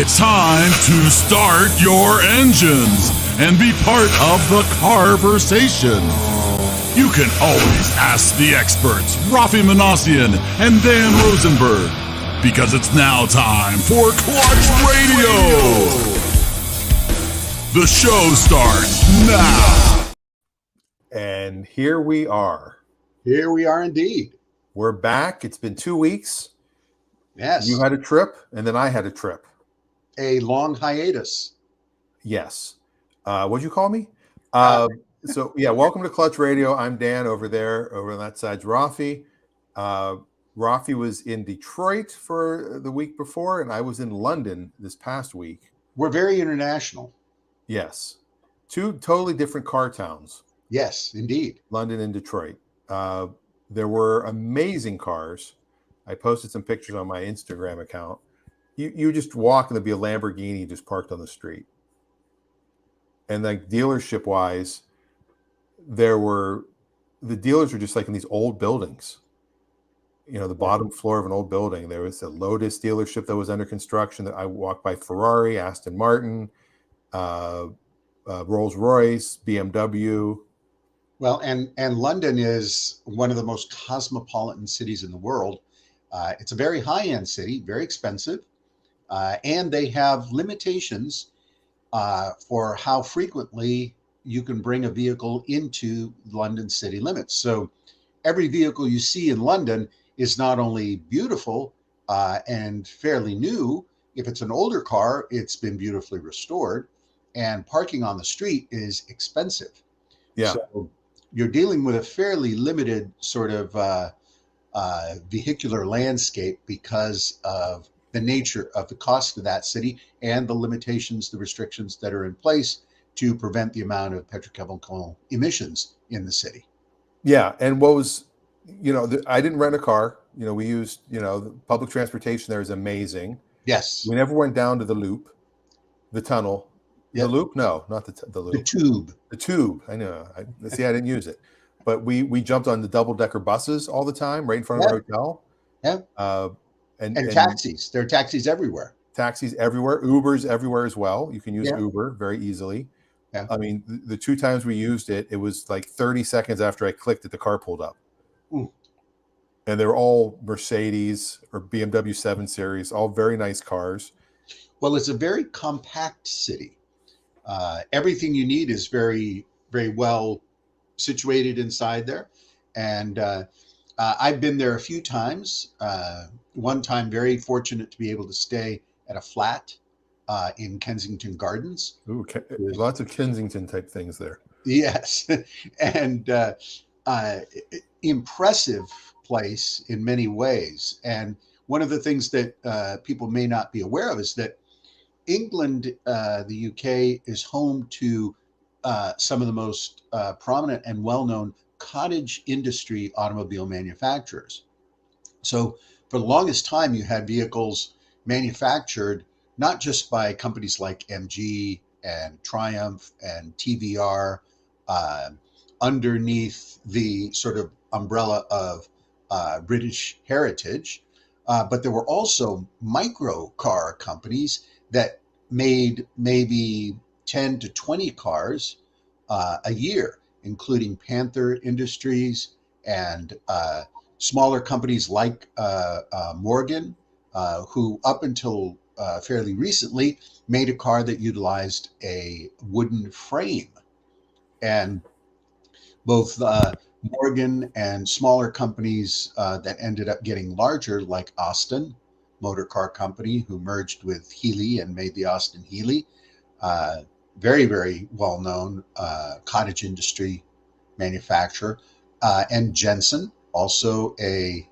It's time to start your engines and be part of the conversation. You can always ask the experts, Raffi and Dan Rosenberg, because it's now time for Clutch Radio. The show starts now. And here we are. Here we are indeed. We're back. It's been 2 weeks. Yes. You had a trip, and then I had a trip. A long hiatus. Yes. What'd you call me? Welcome to Clutch Radio. I'm Dan over there. Over on that side's Raffi. Raffi was in Detroit for the week before, and I was in London this past week. We're very international. Yes. Two totally different car towns. Yes, indeed. London and Detroit. There were amazing cars. I posted some pictures on my Instagram account. You just walk and there'd be a Lamborghini just parked on the street. And like dealership wise, the dealers were just like in these old buildings. You know, the bottom floor of an old building. There was a Lotus dealership that was under construction. That I walked by Ferrari, Aston Martin, Rolls Royce, BMW. Well, and London is one of the most cosmopolitan cities in the world. It's a very high-end city, very expensive, and they have limitations for how frequently you can bring a vehicle into London city limits. So every vehicle you see in London is not only beautiful and fairly new. If it's an older car, it's been beautifully restored, and parking on the street is expensive. Yeah. So you're dealing with a fairly limited sort of vehicular landscape because of the nature of the cost of that city and the limitations, the restrictions that are in place to prevent the amount of petrochemical emissions in the city. Yeah. And what was, I didn't rent a car. We used, the public transportation there is amazing. Yes. We never went down to the loop, the tunnel. Yep. The loop? No, not the loop. The tube. The tube. I know. I didn't use it. But we jumped on the double-decker buses all the time, right in front of our hotel. Yeah. And taxis. There are taxis everywhere. Taxis everywhere. Ubers everywhere as well. You can use Yeah. Uber very easily. Yeah. I mean, the two times we used it, it was like 30 seconds after I clicked it, the car pulled up. Ooh. And they were all Mercedes or BMW 7 Series, all very nice cars. Well, it's a very compact city. Everything you need is very, very well situated inside there. And I've been there a few times. One time, very fortunate to be able to stay at a flat in Kensington Gardens. Ooh, lots of Kensington type things there. Yes. And impressive place in many ways. And one of the things that people may not be aware of is that England, the UK, is home to some of the most prominent and well-known cottage industry automobile manufacturers. So for the longest time, you had vehicles manufactured not just by companies like MG and Triumph and TVR underneath the sort of umbrella of British heritage, but there were also micro car companies that made maybe 10 to 20 cars a year, including Panther Industries and smaller companies like Morgan, who up until fairly recently made a car that utilized a wooden frame. And both Morgan and smaller companies that ended up getting larger, like Austin Motor Car Company, who merged with Healey and made the Austin Healey, very, very well-known cottage industry manufacturer, and Jensen, also a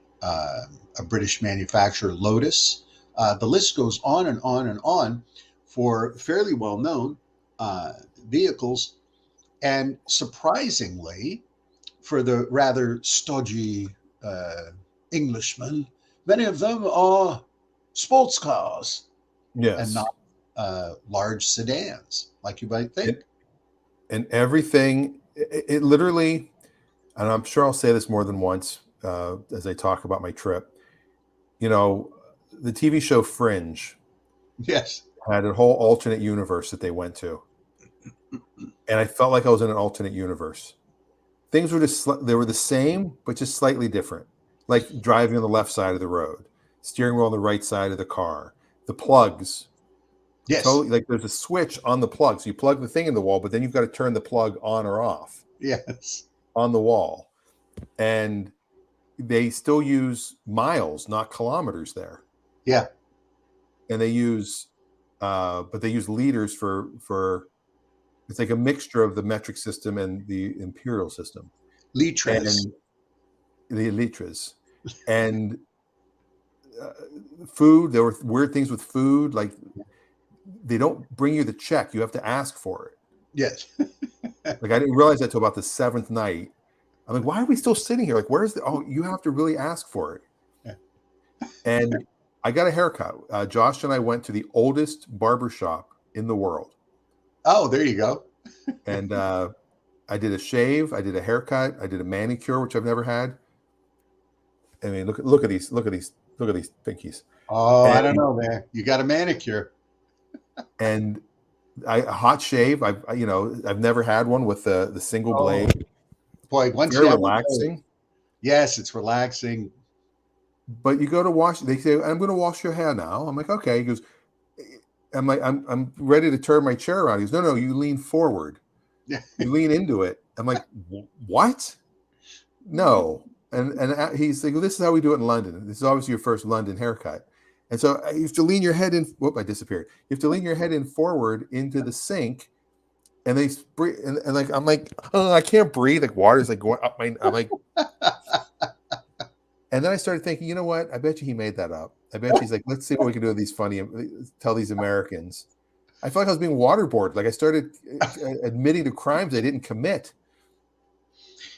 British manufacturer, Lotus. The list goes on and on and on for fairly well-known vehicles. And surprisingly, for the rather stodgy Englishmen, many of them are sports cars. Yes. And not large sedans, like you might think. And everything, it literally, and I'm sure I'll say this more than once as I talk about my trip, the TV show Fringe Yes. had a whole alternate universe that they went to, and I felt like I was in an alternate universe. Things were just they were the same, but just slightly different. Like driving on the left side of the road, steering wheel on the right side of the car, the plugs. Yes. Totally, like there's a switch on the plug, so you plug the thing in the wall, but then you've got to turn the plug on or off Yes. on the wall, and they still use miles, not kilometers there. Yeah. And they use, but they use liters for. It's like a mixture of the metric system and the imperial system, Litres. and the litres, and food. There were weird things with food, like they don't bring you the check; you have to ask for it. Yes. Like I didn't realize that till about the seventh night. I'm like, why are we still sitting here? Like, where's the? Oh, you have to really ask for it. Yeah. And I got a haircut. Josh and I went to the oldest barber shop in the world. Oh, there you go. And I did a shave, I did a haircut, I did a manicure, which I've never had. I mean, look at these pinkies. Oh, and, I don't know, man. You got a manicure. And a hot shave. I've never had one with the single blade. Boy, once Very you relaxing. Yes, it's relaxing. But you go to wash. They say, "I'm going to wash your hair now." I'm like, "Okay." He goes, "I'm like, I'm ready to turn my chair around." He goes, "No, you lean forward. Yeah. You lean into it." I'm like, "What? No." And he's like, well, "This is how we do it in London. This is obviously your first London haircut." And so you have to lean your head in. Whoop! I disappeared. You have to lean your head in forward into the sink, and they breathe. And like I'm like, oh, I can't breathe. Like water's like going up my. I'm like. And then I started thinking, you know what? I bet you he made that up. I bet he's like, let's see what we can do with these tell these Americans. I felt like I was being waterboarded. Like I started admitting to crimes I didn't commit.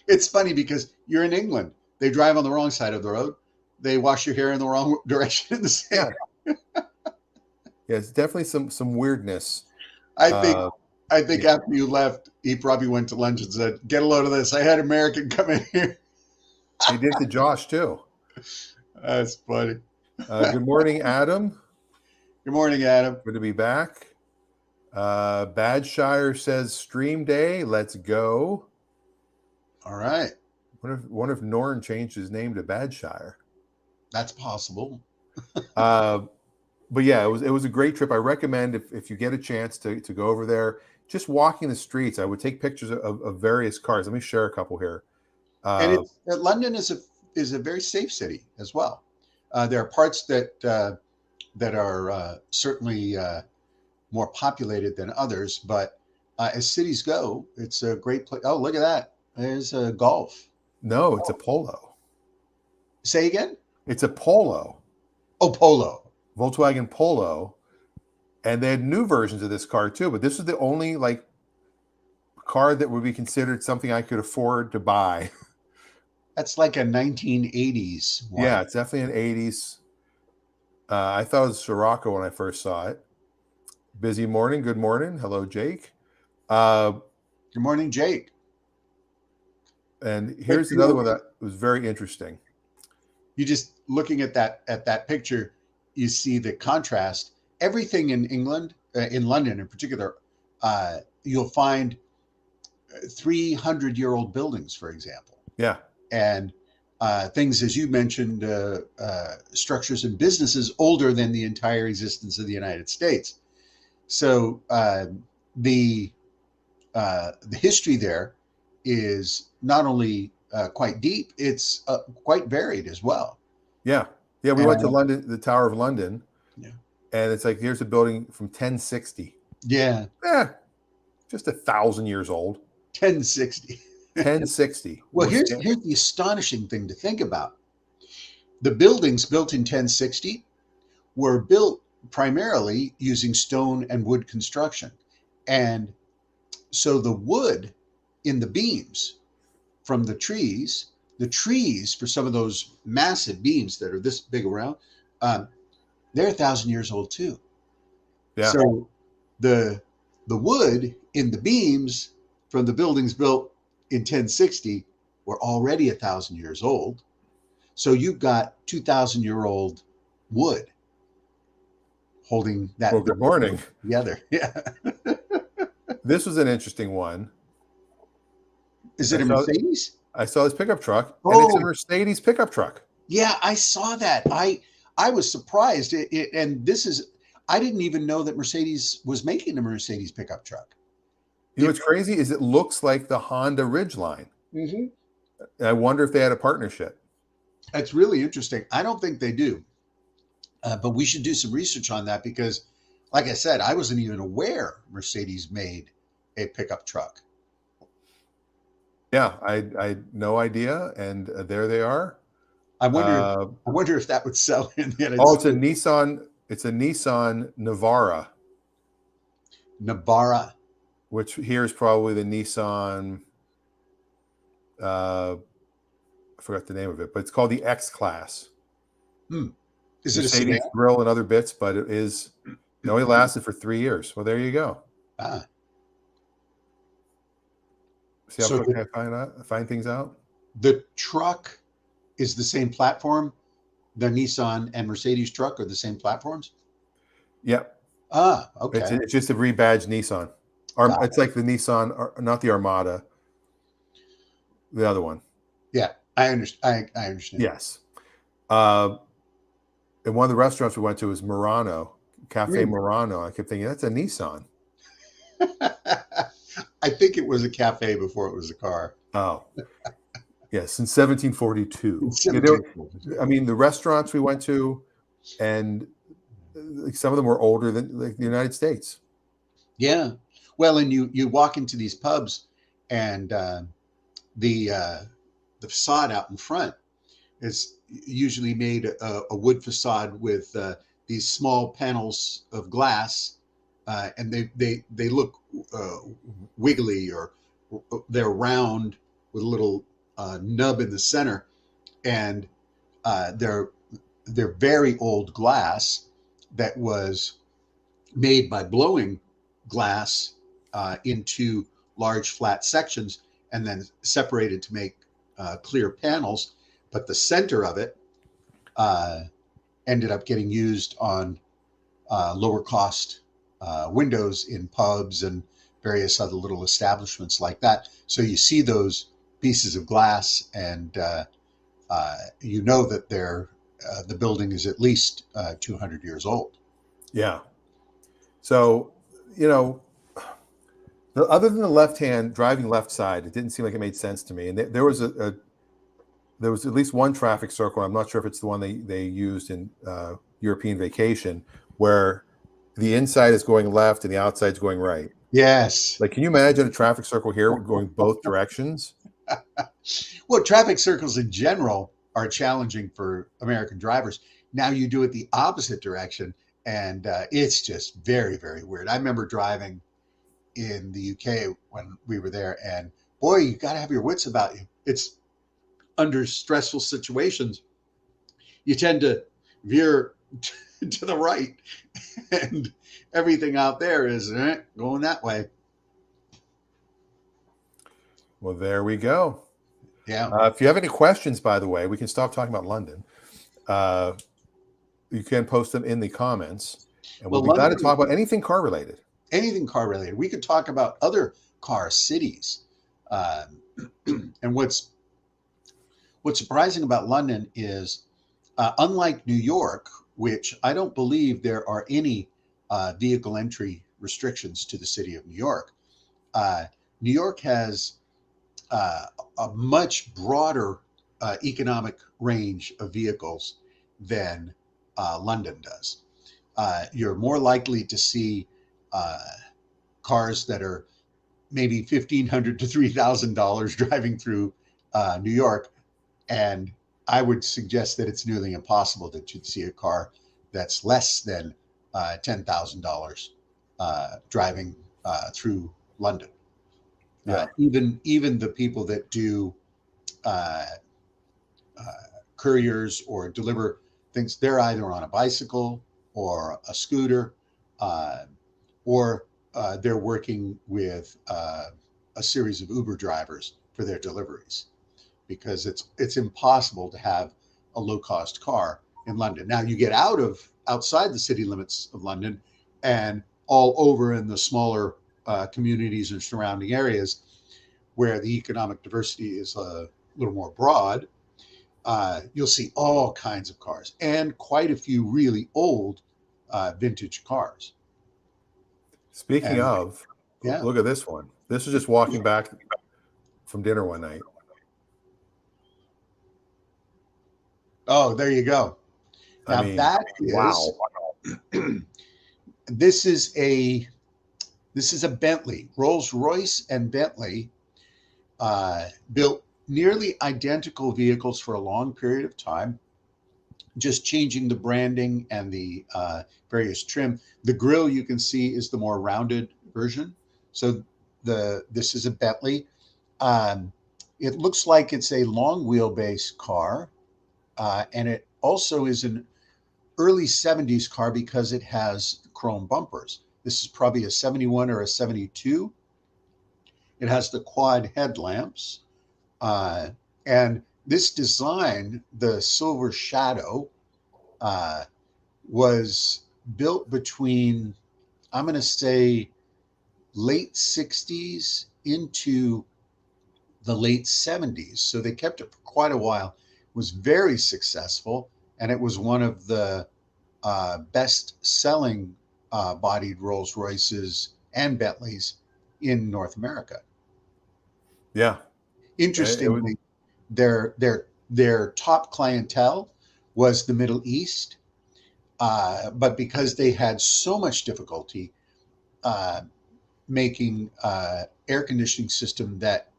It's funny because you're in England. They drive on the wrong side of the road. They wash your hair in the wrong direction in the sink. Yeah. Yeah, it's definitely some weirdness. I think after you left, he probably went to lunch and said, "Get a load of this. I had an American come in here." He did to Josh too. That's funny. Good morning, Adam. Good morning, Adam. Good to be back. Badshire says stream day. Let's go. All right. Wonder if Norn changed his name to Badshire. That's possible. But yeah, it was a great trip. I recommend if you get a chance to go over there, just walking the streets. I would take pictures of various cars. Let me share a couple here. And London is a very safe city as well. There are parts that are certainly more populated than others, but as cities go, it's a great place. Oh, look at that! There's a Golf. No, it's a Polo. Say again? It's a Polo. Oh, Polo. Volkswagen Polo, and they had new versions of this car too. But this was the only like car that would be considered something I could afford to buy. That's like a 1980s one. Yeah, it's definitely an 80s. I thought it was Scirocco when I first saw it. Busy morning. Good morning. Hello, Jake. Good morning, Jake. And here's another one that was very interesting. You just looking at that picture, you see the contrast. Everything in England, in London in particular, you'll find 300-year-old buildings, for example. Yeah. And things, as you mentioned, structures and businesses older than the entire existence of the United States. So the history there is not only quite deep, it's quite varied as well. Yeah. Yeah, we went to London, the Tower of London. Yeah. And it's like, here's a building from 1060. Yeah. Just 1,000 years old. 1060. 1060. Well, here's the astonishing thing to think about. The buildings built in 1060 were built primarily using stone and wood construction. And so the wood in the beams from the trees for some of those massive beams that are this big around, they're 1,000 years old too. Yeah. So the wood in the beams from the buildings built in 1060 were already 1,000 years old. So you've got 2,000-year-old wood. holding that Well, good morning. together. Yeah. This was an interesting one. Is it a Mercedes? I saw this pickup truck, and it's a Oh, Mercedes pickup truck. yeah, I saw that. I was surprised. And this is, I didn't even know that Mercedes was making a Mercedes pickup truck. You know what's crazy is it looks like the Honda Ridgeline. Mm-hmm. I wonder if they had a partnership. That's really interesting. I don't think they do, but we should do some research on that because, like I said, I wasn't even aware Mercedes made a pickup truck. Yeah, I had no idea, and there they are. I wonder if that would sell in the United Oh, States. it's a Nissan. It's a Nissan Navara, Navara. which here is probably the Nissan. I forgot the name of it, but it's called the X Class. Is it a Mercedes sedan? grill and other bits, but it is. It only lasted for 3 years. Well, there you go. Ah, See how so quick I find things out? the truck is the same platform. The Nissan and Mercedes truck are the same platforms. Yep. Ah, okay. It's just a rebadged Nissan. Got It's like the Nissan, not the Armada, the other one. Yeah, I understand. I understand. Yes. And one of the restaurants we went to was Murano, Cafe Murano. I kept thinking, that's a Nissan. I think it was a cafe before it was a car. Oh. Yes, since 1742. I mean, the restaurants we went to, and some of them were older than like the United States. Yeah. Well, and you walk into these pubs, and the facade out in front is usually made a wood facade with these small panels of glass, and they look wiggly, or they're round with a little nub in the center, and they're very old glass that was made by blowing glass into large flat sections and then separated to make clear panels. But the center of it ended up getting used on lower cost windows in pubs and various other little establishments like that. So you see those pieces of glass, and you know that the building is at least 200 years old. Yeah. So, other than the left hand driving left side, it didn't seem like it made sense to me. And there was there was at least one traffic circle. I'm not sure if it's the one they used in European Vacation, where the inside is going left and the outside is going right. Yes. Like, can you imagine a traffic circle here going both directions? Well, traffic circles in general are challenging for American drivers. Now you do it the opposite direction, and it's just very, very weird. I remember driving in the UK when we were there, and boy, you got to have your wits about you. It's under stressful situations, you tend to veer to the right, and everything out there is going that way. Well, there we go. Yeah. If you have any questions, by the way, we can stop talking about London. You can post them in the comments, and we'll be glad to talk about anything car related. Anything car related. We could talk about other car cities. And what's surprising about London is, unlike New York, which I don't believe there are any vehicle entry restrictions to the city of New York, New York has a much broader economic range of vehicles than London does. You're more likely to see cars that are maybe $1,500 to $3,000 driving through New York, and I would suggest that it's nearly impossible that you'd see a car that's less than $10,000 driving through London. Yeah. Even the people that do couriers or deliver things, they're either on a bicycle or a scooter, or they're working with a series of Uber drivers for their deliveries, because it's impossible to have a low-cost car in London. Now you get outside the city limits of London and all over in the smaller communities and surrounding areas where the economic diversity is a little more broad. You'll see all kinds of cars and quite a few really old vintage cars. Speaking And of, yeah. look at this one. This is just walking back from dinner one night. Oh, there you go. I Now mean, that wow. is this is a Bentley. Rolls-Royce and Bentley built nearly identical vehicles for a long period of time, just changing the branding and the various trim. The grille you can see is the more rounded version. So this is a Bentley. It looks like it's a long wheelbase car, and it also is an early 70s car because it has chrome bumpers. This is probably a 71 or a 72. It has the quad headlamps. And this design, the Silver Shadow, was built between, I'm going to say, late 60s into the late 70s. So they kept it for quite a while. It was very successful, and it was one of the best-selling bodied Rolls Royces and Bentleys in North America. Yeah. Interestingly, their top clientele was the Middle East, but because they had so much difficulty making air conditioning system that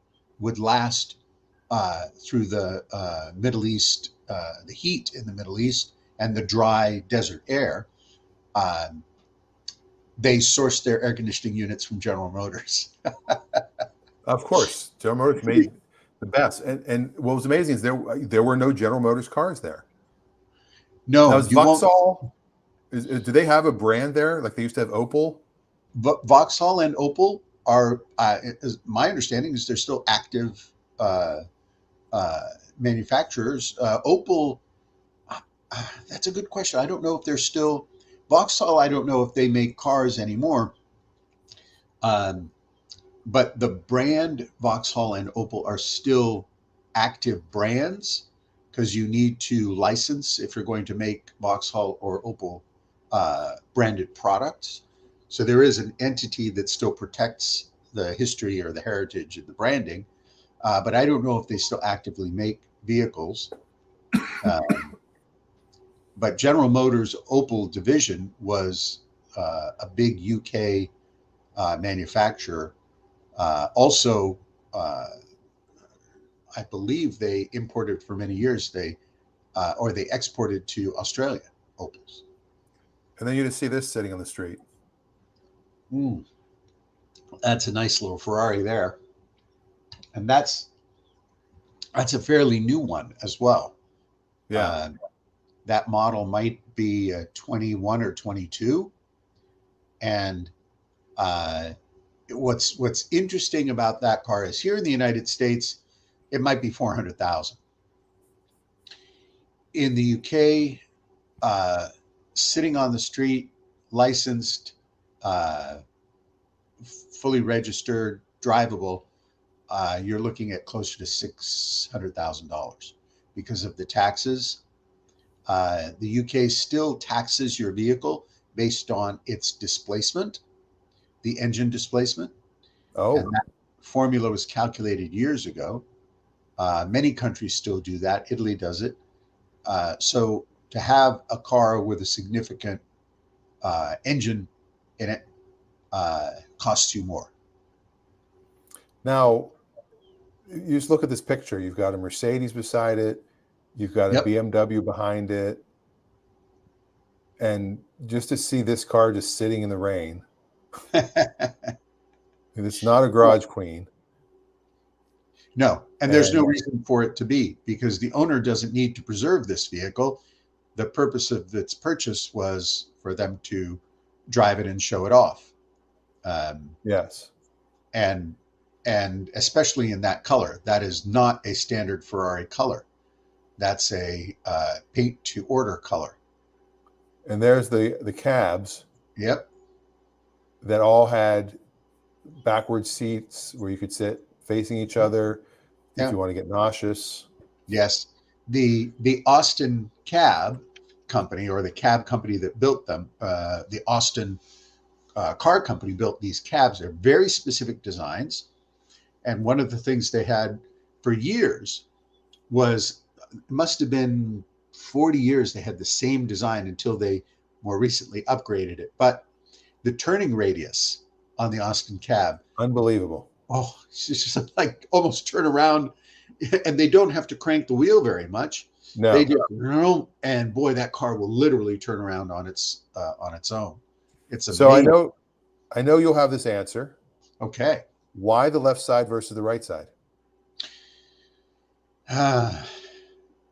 would last through the Middle East, the heat in the Middle East and the dry desert air, they sourced their air conditioning units from General Motors. Of course, General Motors made the best. And what was amazing is there were no General Motors cars there. No, now is you won't. Vauxhall? Do they have a brand there like they used to have Opel? Vauxhall and Opel are, my understanding is they're still active manufacturers. Opel, that's a good question. I don't know if they're still Vauxhall. I don't know if they make cars anymore. But the brand Vauxhall and Opel are still active brands because you need to license if you're going to make Vauxhall or Opel branded products. So there is an entity that still protects the history or the heritage of the branding. But I don't know if they still actively make vehicles. But General Motors Opel division was a big UK manufacturer. Also, I believe they imported for many years. They exported to Australia Opels. And then you just see this sitting on the street. That's a nice little Ferrari there, and that's a fairly new one as well. Yeah. That model might be 21 or 22, and what's interesting about that car is here in the United States, it might be 400,000. In the UK, sitting on the street, licensed, fully registered, drivable, you're looking at closer to $600,000 because of the taxes. The UK still taxes your vehicle based on its displacement, the engine displacement. Oh. And that formula was calculated years ago. Many countries still do that. Italy does it. So to have a car with a significant engine in it costs you more. Now, you just look at this picture. You've got a Mercedes beside it. You've got a BMW behind it. And just to see this car just sitting in the rain. It's not a garage queen. No, and there's no reason for it to be because the owner doesn't need to preserve this vehicle. The purpose of its purchase was for them to drive it and show it off. Yes. And especially in that color, that is not a standard Ferrari color. That's a paint to order color. And there's the cabs Yep. that all had backward seats where you could sit facing each other if Yeah. you want to get nauseous. Yes. The Austin Cab Company, or the cab company that built them, the Austin car company built these cabs. They're very specific designs. And one of the things they had for years was, it must have been 40 years they had the same design until they more recently upgraded it. But the turning radius on the Austin Cab, Unbelievable. oh, it's just like almost turn around, and they don't have to crank the wheel very much. They No. just, and boy, that car will literally turn around on its own. It's So amazing. I know you'll have this answer. Okay. Why the left side versus the right side?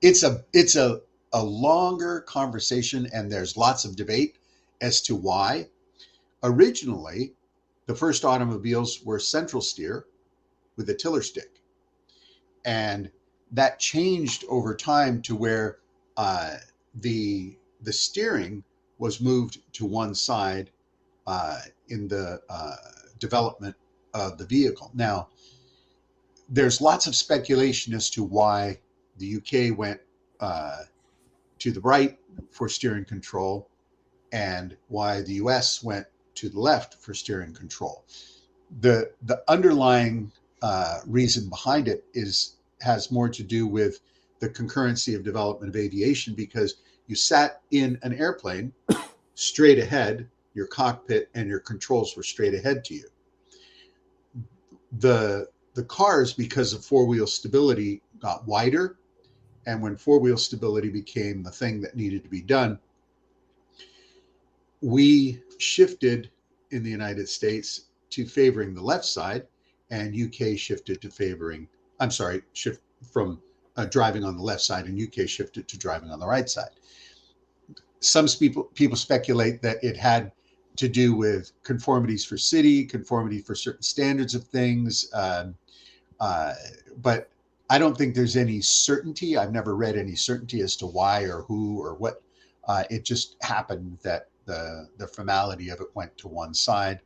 It's a longer conversation, and there's lots of debate as to why. Originally, the first automobiles were central steer with a tiller stick, and that changed over time to where the steering was moved to one side in the development of the vehicle. Now, there's lots of speculation as to why the UK went to the right for steering control and why the US went to the left for steering control. The underlying reason behind it has more to do with the concurrency of development of aviation, because you sat in an airplane straight ahead, your cockpit and your controls were straight ahead to you. The cars, because of four-wheel stability, got wider, and when four-wheel stability became the thing that needed to be done, we shifted in the United States to favoring the left side, and UK shifted to favoring, shift from driving on the left side, and UK shifted to driving on the right side. Some people speculate that it had to do with conformities for city, conformity for certain standards of things, but I don't think there's any certainty. I've never read any certainty as to why or who or what. It just happened that the formality of it went to one side,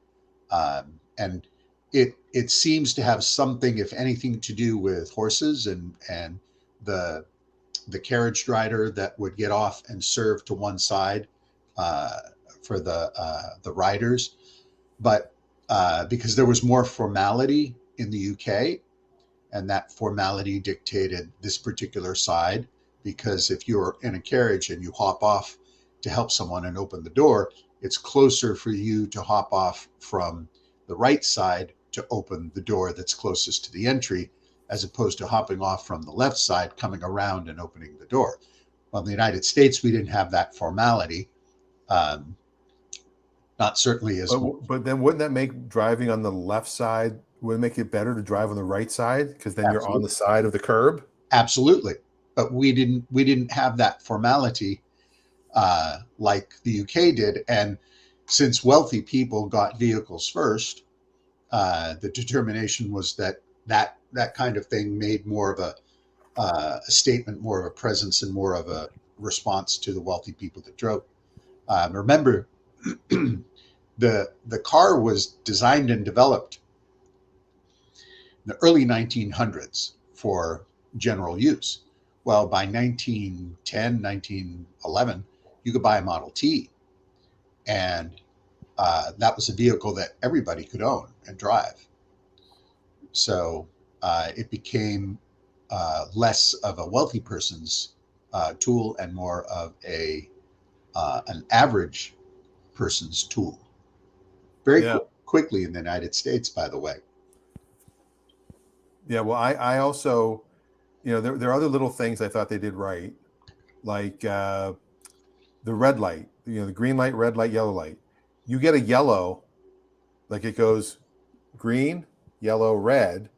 and it seems to have something, if anything, to do with horses and the carriage rider that would get off and serve to one side for the riders, but because there was more formality in the UK, and that formality dictated this particular side. Because if you're in a carriage and you hop off to help someone and open the door, it's closer for you to hop off from the right side to open the door that's closest to the entry, as opposed to hopping off from the left side, coming around and opening the door. Well, in the United States, we didn't have that formality. Not certainly as. But then wouldn't that make driving on the left side, would it make it better to drive on the right side? Because then you're on the side of the curb? Absolutely. But we didn't have that formality like the UK did. And since wealthy people got vehicles first, the determination was that kind of thing made more of a statement, more of a presence, and more of a response to the wealthy people that drove. Remember, the car was designed and developed in the early 1900s for general use. Well, by 1910, 1911, you could buy a Model T, and that was a vehicle that everybody could own and drive. So it became less of a wealthy person's tool and more of an average person's tool. Very quickly in the United States, by the way. Yeah, well, I also, there are other little things I thought they did right, like the red light, the green light, red light, yellow light. You get a yellow, like it goes green, yellow, red,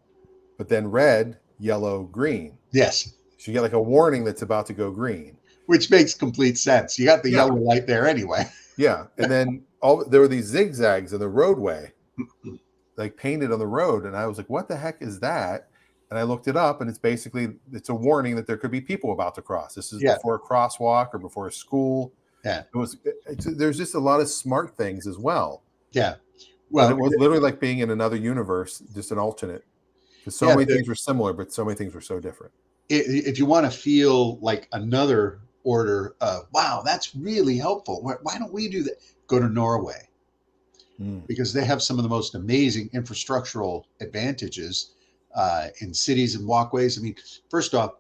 but then red, yellow, green. Yes. So you get like a warning that's about to go green. Which makes complete sense. You got the yellow light there anyway. Yeah. And then there were these zigzags in the roadway, like painted on the road. And I was like, what the heck is that? And I looked it up, and it's a warning that there could be people about to cross. This is Yeah. before a crosswalk or before a school. Yeah. There's just a lot of smart things as well. Yeah. Well, Well, it was literally like being in another universe, just an alternate. Because so Yeah, many things were similar, but so many things were so different. if you want to feel like another order of, wow, that's really helpful. Why don't we do that? Go to Norway, because they have some of the most amazing infrastructural advantages in cities and walkways. I mean, first off,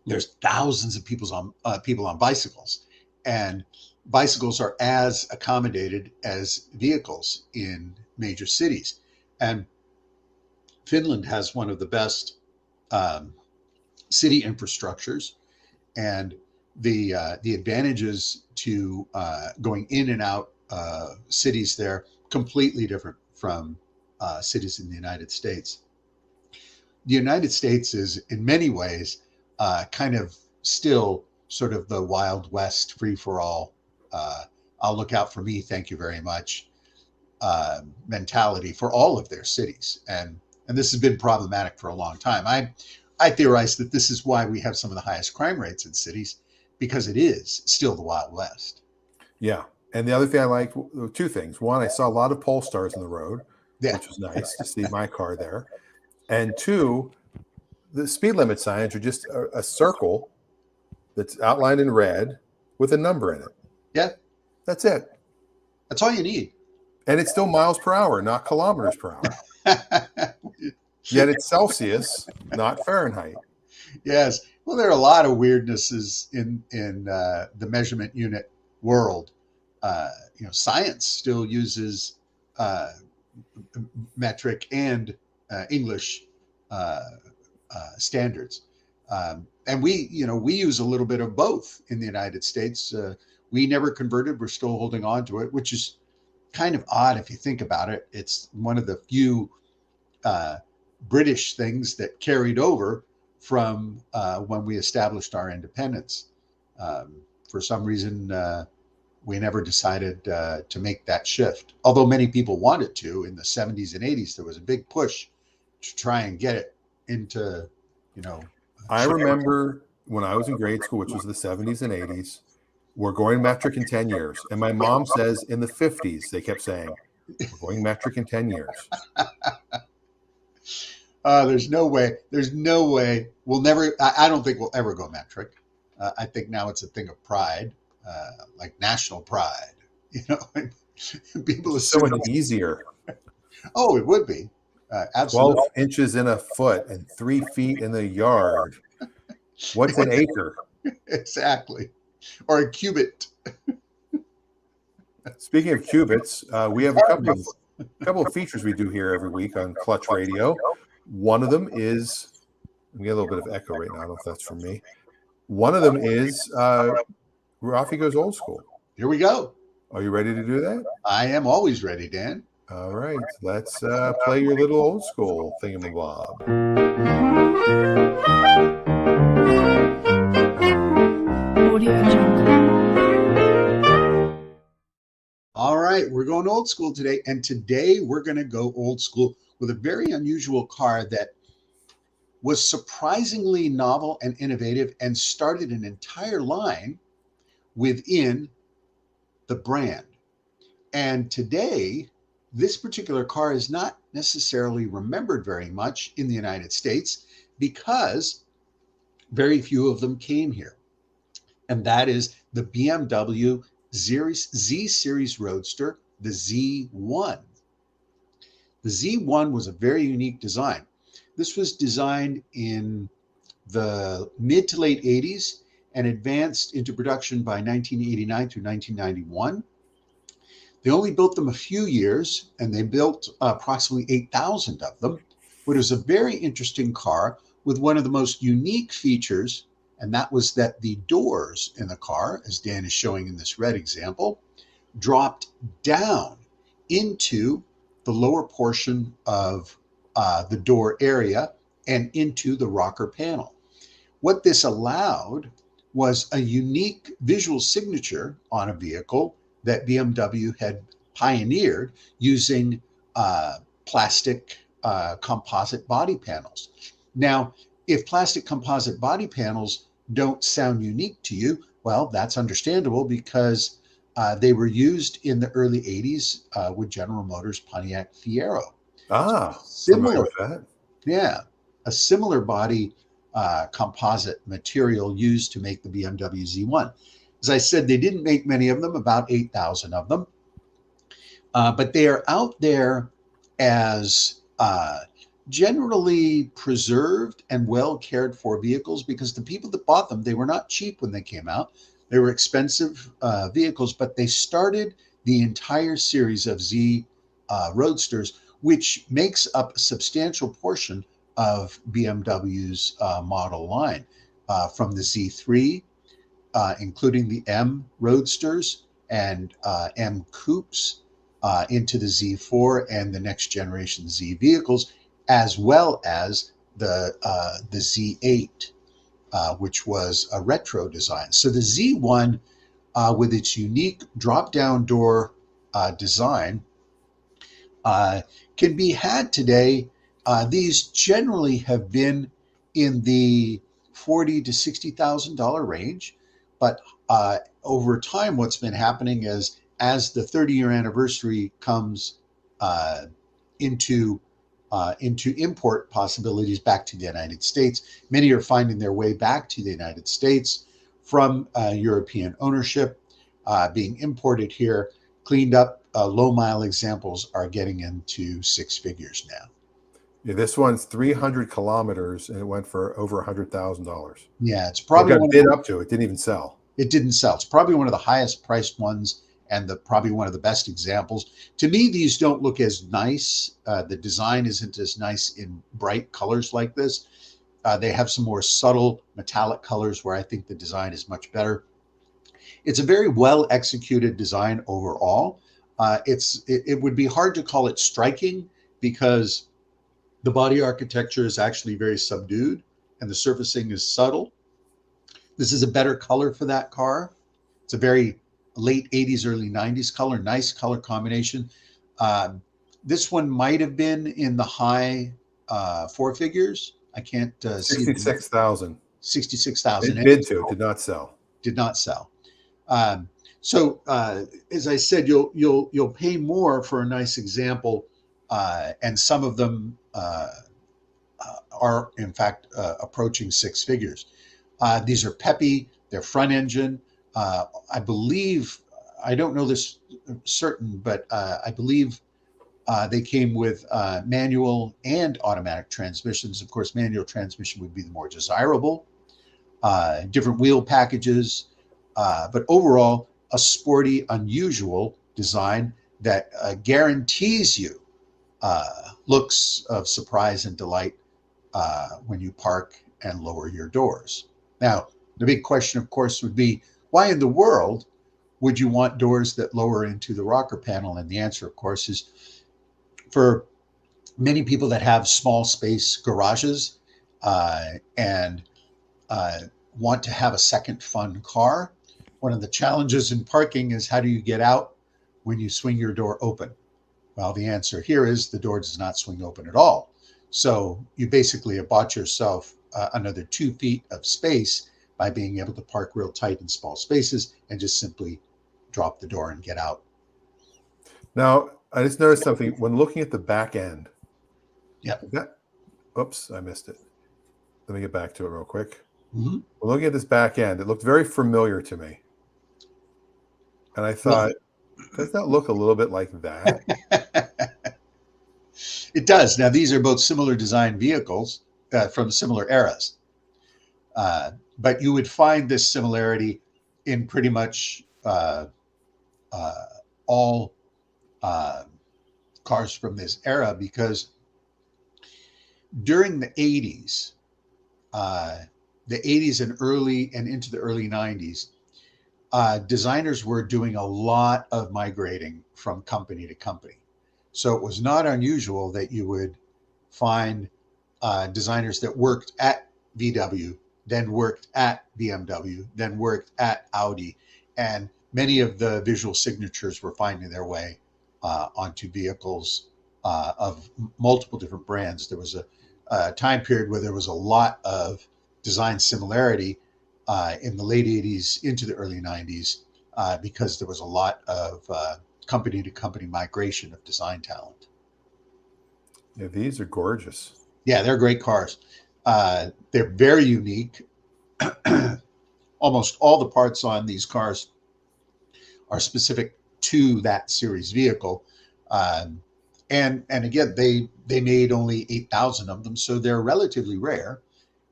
there's thousands of people on bicycles, and bicycles are as accommodated as vehicles in major cities. And Finland has one of the best city infrastructures, and the advantages to going in and out cities there completely different from cities in the United States. The United States is in many ways kind of still sort of the Wild West, free for all. I'll look out for me, thank you very much mentality for all of their cities, and this has been problematic for a long time. I theorize that this is why we have some of the highest crime rates in cities, because it is still the Wild West. Yeah. And the other thing I liked, two things. One, I saw a lot of Polestars in the road, Yeah. which was nice to see my car there. And two, the speed limit signs are just a circle that's outlined in red with a number in it. Yeah. That's it. That's all you need. And it's still miles per hour, not kilometers per hour. Yet it's Celsius, not Fahrenheit. Yes. Well, there are a lot of weirdnesses in the measurement unit world. Science still uses metric and English standards, and we use a little bit of both in the United States. We never converted; we're still holding on to it, which is kind of odd if you think about it. It's one of the few British things that carried over from when we established our independence. For some reason, we never decided to make that shift. Although many people wanted to in the 70s and 80s, there was a big push to try and get it into, I remember when I was in grade school, which was the 70s and 80s, we're going metric in 10 years. And my mom says in the 50s, they kept saying, we're going metric in 10 years. There's no way. We'll never, I don't think we'll ever go metric. I think now it's a thing of pride, like national pride. People So assume much easier. Oh, it would be. Absolutely. 12 inches in a foot and 3 feet in the yard. What's an acre? Exactly. Or a cubit. Speaking of cubits, we have a couple of features we do here every week on Clutch Radio. One of them is, we get a little bit of echo right now. I don't know if that's from me. One of them is Raffi Goes Old School. Here we go. Are you ready to do that? I am always ready, Dan. All right. Let's play your little old school thingamabob. Audio Jungle. All right, we're going old school today. And today we're going to go old school with a very unusual car that was surprisingly novel and innovative and started an entire line within the brand. And today, this particular car is not necessarily remembered very much in the United States because very few of them came here. And that is the BMW Z Series Roadster, the Z1. The Z1 was a very unique design. This was designed in the mid to late 80s and advanced into production by 1989 through 1991. They only built them a few years, and they built approximately 8,000 of them. But it was a very interesting car with one of the most unique features, and that was that the doors in the car, as Dan is showing in this red example, dropped down into the lower portion of the door area and into the rocker panel. What this allowed was a unique visual signature on a vehicle that BMW had pioneered using plastic composite body panels. Now, if plastic composite body panels don't sound unique to you, well, that's understandable because they were used in the early 80s with General Motors Pontiac Fiero. Familiar Similar, with that. yeah, a similar body composite material used to make the BMW Z1. As I said, they didn't make many of them, about 8,000 of them, but they are out there as generally preserved and well cared for vehicles because the people that bought them, they were not cheap when they came out. They were expensive vehicles, but they started the entire series of Z Roadsters, which makes up a substantial portion of BMW's model line, from the Z3, including the M Roadsters and M Coupes, into the Z4 and the next generation Z vehicles, as well as the Z8, which was a retro design. So the Z1, with its unique drop-down door design, can be had today. These generally have been in the $40,000 to $60,000 range, but over time, what's been happening is as the 30-year anniversary comes uh, into into import possibilities back to the United States, many are finding their way back to the United States from European ownership, being imported here, cleaned up. Low mile examples are getting into six figures now. Yeah, this one's 300 kilometers and it went for over $100,000. Yeah, it's It probably got one of bid the, up to it, didn't even sell. it didn't sell. It's probably one of the highest priced ones and probably one of the best examples. To me, these don't look as nice. The design isn't as nice in bright colors like this. They have some more subtle metallic colors where I think the design is much better. It's a very well executed design overall. It would be hard to call it striking because the body architecture is actually very subdued and the surfacing is subtle. This is a better color for that car. It's a very late 80s, early 90s color, nice color combination. Um, this one might have been in the high four figures. I can't see the 66,000. 66,000. It bid to, it did not sell. Did not sell. So as I said, you'll pay more for a nice example, and some of them are in fact approaching six figures. These are peppy. They're front engine. I believe, I don't know this certain, but I believe they came with manual and automatic transmissions. Of course, manual transmission would be the more desirable. Different wheel packages, but overall, a sporty, unusual design that guarantees you looks of surprise and delight when you park and lower your doors. Now, the big question, of course, would be why in the world would you want doors that lower into the rocker panel? And the answer, of course, is for many people that have small space garages and want to have a second fun car. One of the challenges in parking is how do you get out when you swing your door open? Well, the answer here is the door does not swing open at all. So you basically have bought yourself another 2 feet of space by being able to park real tight in small spaces and just simply drop the door and get out. Now, I just noticed something when looking at the back end. Yeah. Oops, I missed it. Let me get back to it real quick. Mm-hmm. When looking at this back end, it looked very familiar to me. And I thought, does that look a little bit like that? It does. Now, these are both similar design vehicles from similar eras. But you would find this similarity in pretty much all cars from this era, because during the 80s, and early and into the early 90s, designers were doing a lot of migrating from company to company. So it was not unusual that you would find designers that worked at VW, then worked at BMW, then worked at Audi, and many of the visual signatures were finding their way onto vehicles of multiple different brands. There was time period where there was a lot of design similarity in the late 80s into the early 90s because there was a lot of company to company migration of design talent. Yeah, these are gorgeous. Yeah, they're great cars. They're very unique. Almost all the parts on these cars are specific to that series vehicle. And again, they made only 8,000 of them, so they're relatively rare.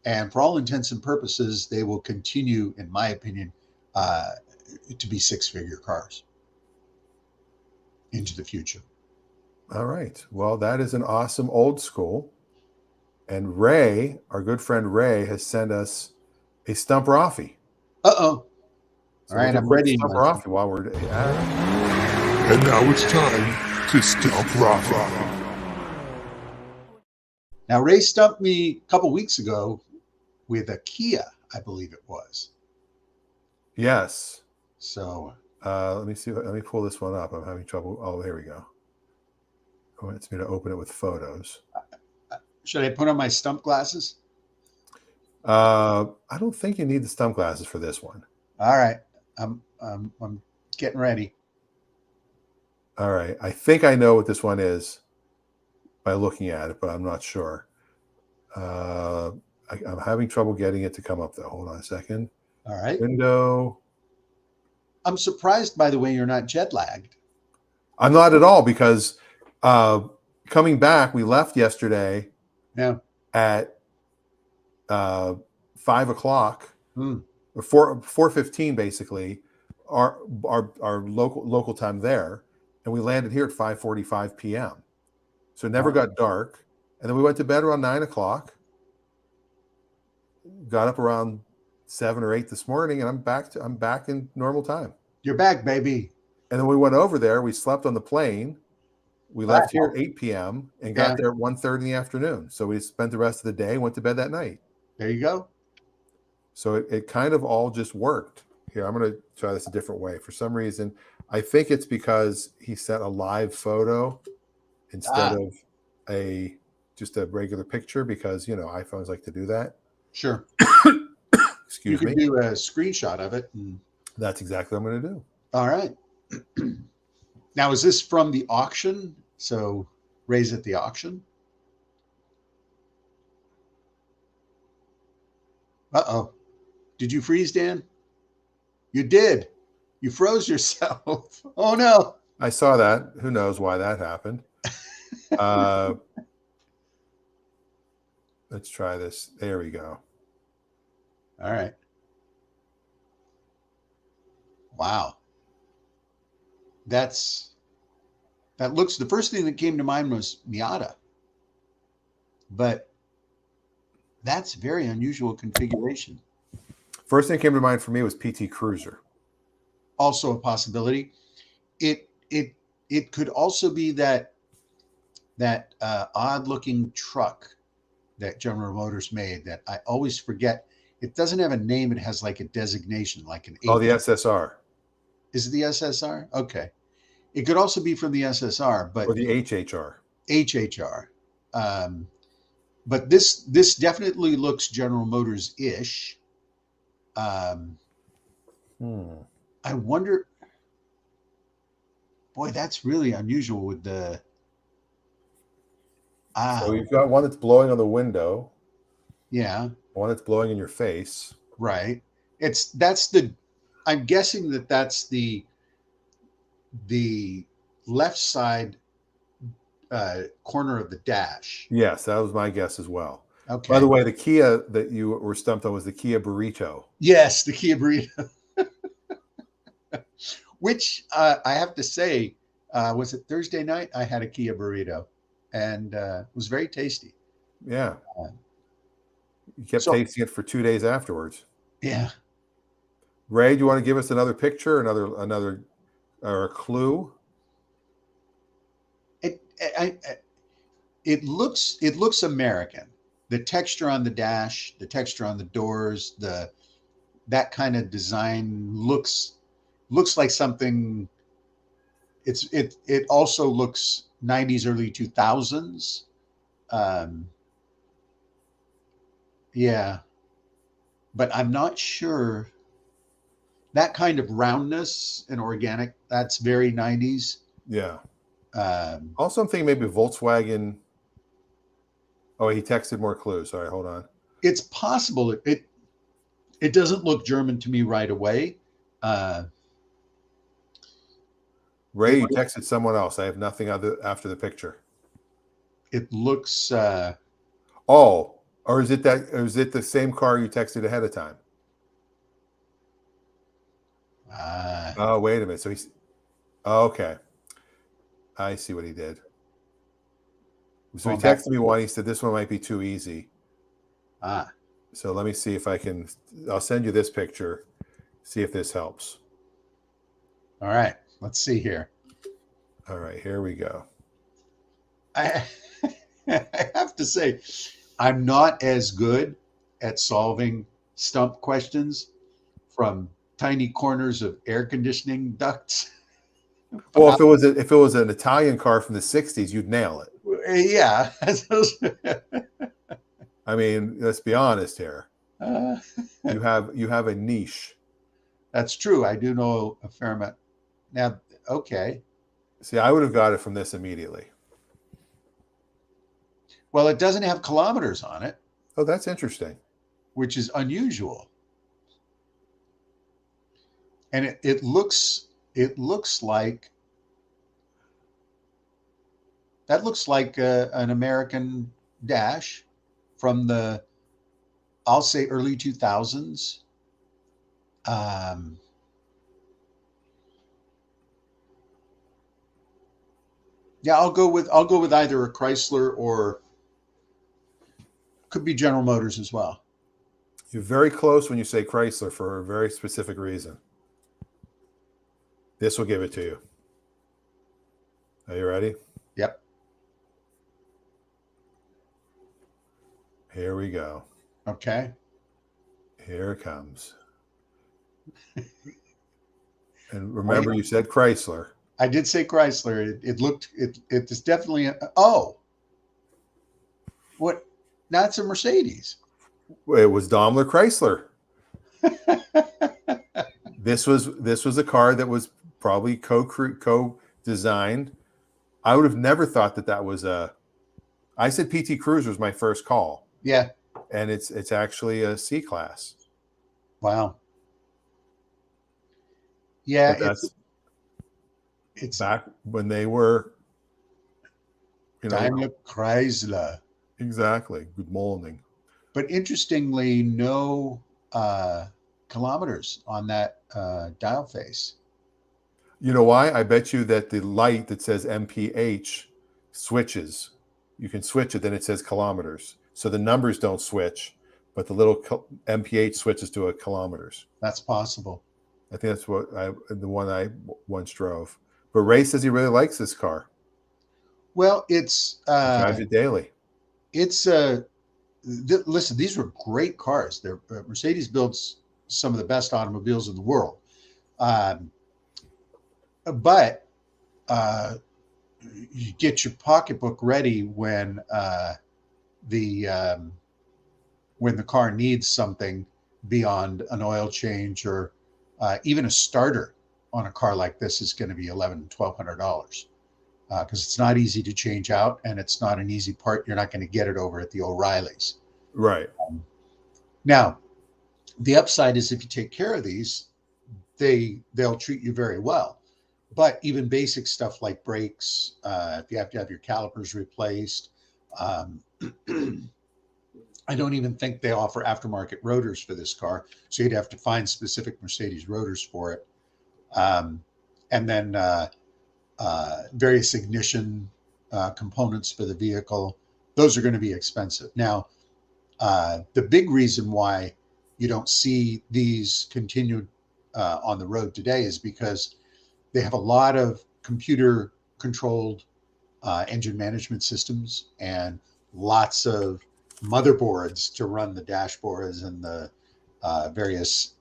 And for all intents and purposes, they will continue, in my opinion, to be six-figure cars into the future. All right. Well, that is an awesome old school. And Ray, our good friend Ray, has sent us a Stump Raffi. Uh-oh. So All right, we'll I'm do a quick ready. Stump Raffi while we're at it. And now it's time to Stump Raffi. Now, Ray stumped me a couple weeks ago with a Kia, I believe it was. Yes. So Let me see. Let me pull this one up. I'm having trouble. Oh, there we go. It wants me to open it with photos. should I put on my stump glasses? I don't think you need the stump glasses for this one. All right. I'm getting ready. All right. I think I know what this one is by looking at it, but I'm not sure. I'm having trouble getting it to come up, though. Hold on a second. All right. Window. I'm surprised, by the way, you're not jet lagged. I'm not at all because coming back, we left yesterday at 5 o'clock or 4:15 basically, our local time there, and we landed here at 5:45 p.m. So it never got dark, and then we went to bed around 9 o'clock. Got up around 7 or 8 this morning, and I'm back in normal time. You're back, baby. And then we went over there. We slept on the plane. We left here at 8 p.m. and got there at 1:30 in the afternoon. So we spent the rest of the day, went to bed that night. There you go. So it kind of all just worked. Here, I'm going to try this a different way. For some reason, I think it's because he sent a live photo instead of just a regular picture because, iPhones like to do that. Sure. Excuse me. You can do a screenshot of it. That's exactly what I'm going to do. All right. Now, is this from the auction? So Ray's at the auction? Uh-oh. Did you freeze, Dan? You did. You froze yourself. Oh, no. I saw that. Who knows why that happened? Let's try this. There we go. All right. Wow. That looks, the first thing that came to mind was Miata. But that's very unusual configuration. First thing that came to mind for me was PT Cruiser. Also a possibility. It could also be that odd looking truck that General Motors made that I always forget. It doesn't have a name. It has like a designation, like an. Oh, the SSR. Is it the SSR? Okay. It could also be from the SSR, but or the HHR. HHR. But this definitely looks General Motors-ish. I wonder. Boy, that's really unusual with the. So you've got one that's blowing on the window. Yeah. One that's blowing in your face. Right. I'm guessing that's the left side corner of the dash. Yes, that was my guess as well. Okay. By the way, the Kia that you were stumped on was the Kia Burrito. Yes, the Kia Burrito. Which I have to say, was it Thursday night? I had a Kia Burrito, and it was very tasty. Yeah. You kept tasting it for 2 days afterwards. Yeah. Ray, do you want to give us another picture, another or a clue? It looks American. The texture on the dash, the texture on the doors, that kind of design looks like something. It also looks 90s, early 2000s. Yeah, but I'm not sure that kind of roundness and organic. That's very 90s. Yeah. Um, Also, I'm thinking maybe Volkswagen. Oh, he texted more clues. All right, hold on. it's possible it doesn't look German to me right away. Uh, Ray, it you texted someone else. I have nothing other after the picture. it looks Oh, or is it that? Or is it the same car you texted ahead of time? uh, Oh, wait a minute. So he's oh, okay. I see what he did. So he going back. texted me one. He said this one might be too easy. Ah, So let me see if I can. I'll send you this picture. See if this helps. all right. Let's see here. All right, here we go. I, I have to say, I'm not as good at solving stump questions from tiny corners of air conditioning ducts. Well, if it was an Italian car from the '60s, you'd nail it. Yeah. I mean, let's be honest here. Uh, You have a niche. that's true. I do know a fair amount. Now, okay. See, I would have got it from this immediately. Well, it doesn't have kilometers on it, Oh, that's interesting. which is unusual. And it looks like that looks like an American dash from the, I'll say, early 2000s. Um, yeah, I'll go with either a Chrysler or could be General Motors as well. You're very close when you say Chrysler for a very specific reason. This will give it to you. Are you ready? Yep. Here we go. Okay. Here it comes. And remember, you said Chrysler. I did say Chrysler. It is definitely oh, what? That's a Mercedes. It was Daimler Chrysler. This was a car that was probably co-designed. I would have never thought that was a. I said PT Cruiser was my first call, Yeah. and it's actually a C class. Wow. Yeah, But that's it's back when they were, Daimler Chrysler. exactly. Good morning. But interestingly, no kilometers on that dial face. You know why? I bet you that the light that says MPH switches. You can switch it, then it says kilometers. So the numbers don't switch, but the little MPH switches to a kilometers. That's possible. I think that's the one I once drove. But Ray says he really likes this car. Well, He drives it daily. Listen, these were great cars. They're Mercedes builds some of the best automobiles in the world. But you get your pocketbook ready when the car needs something beyond an oil change, or even a starter on a car like this is going to be $1,100-$1,200 because it's not easy to change out, and it's not an easy part. You're not going to get it over at the O'Reillys. Right. Now, the upside is if you take care of these, they'll treat you very well. But even basic stuff like brakes, if you have to have your calipers replaced, I don't even think they offer aftermarket rotors for this car. So you'd have to find specific Mercedes rotors for it. And then various ignition components for the vehicle. Those are going to be expensive. Now, the big reason why you don't see these continued on the road today is because they have a lot of computer controlled engine management systems and lots of motherboards to run the dashboards and the various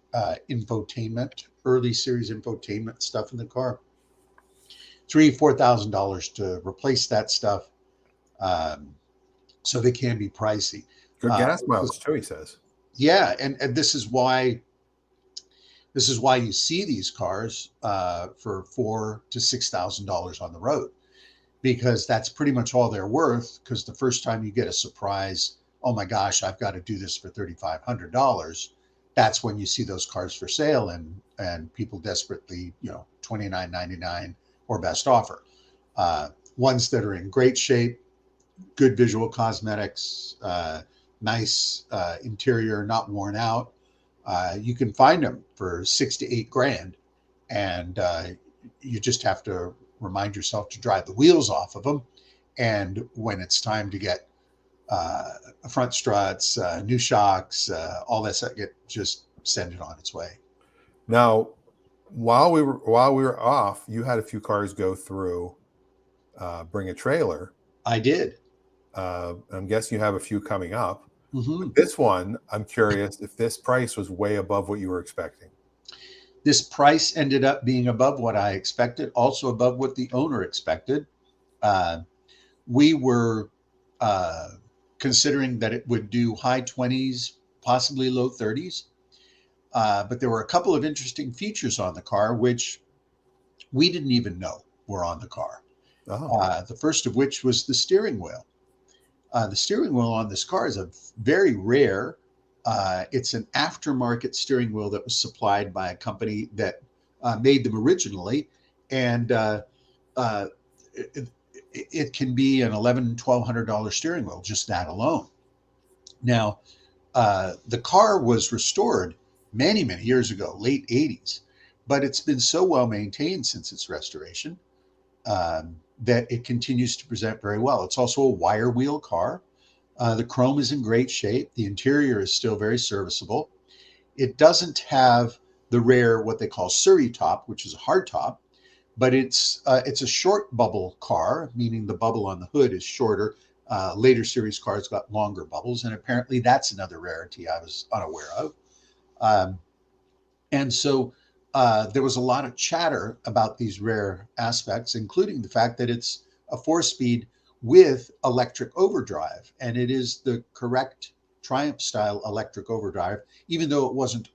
infotainment, early series infotainment stuff in the car. $3,000-$4,000 to replace that stuff. So they can be pricey. Good gas mileage too, he says. Yeah, and this is why you see these cars for $4,000 to $6,000 on the road, because that's pretty much all they're worth. Because the first time you get a surprise, oh my gosh, I've got to do this for $3,500. That's when you see those cars for sale, and people desperately, $29.99 or best offer. Ones that are in great shape, good visual cosmetics, nice interior, not worn out. You can find them for $6,000 to $8,000, and you just have to remind yourself to drive the wheels off of them. And when it's time to get front struts, new shocks, all that stuff, just send it on its way. Now, while we were off, you had a few cars go through Bring a Trailer. I did. I'm guessing you have a few coming up. Mm-hmm. This one, I'm curious if this price was way above what you were expecting. This price ended up being above what I expected, also above what the owner expected. We were considering that it would do high 20s, possibly low 30s. But there were a couple of interesting features on the car, which we didn't even know were on the car. Oh. The first of which was the steering wheel. The steering wheel on this car is a very rare. It's an aftermarket steering wheel that was supplied by a company that made them originally, and it can be an $1,100-$1,200 steering wheel, just that alone. Now, the car was restored many, many years ago, late 80s, but it's been so well maintained since its restoration that it continues to present very well. It's also a wire wheel car. The chrome is in great shape. The interior is still very serviceable. It doesn't have the rare, what they call Surrey top, which is a hard top, but it's a short bubble car, meaning the bubble on the hood is shorter. Later series cars got longer bubbles, and apparently that's another rarity I was unaware of. And so there was a lot of chatter about these rare aspects, including the fact that it's a 4-speed with electric overdrive, and it is the correct Triumph style electric overdrive, even though it wasn't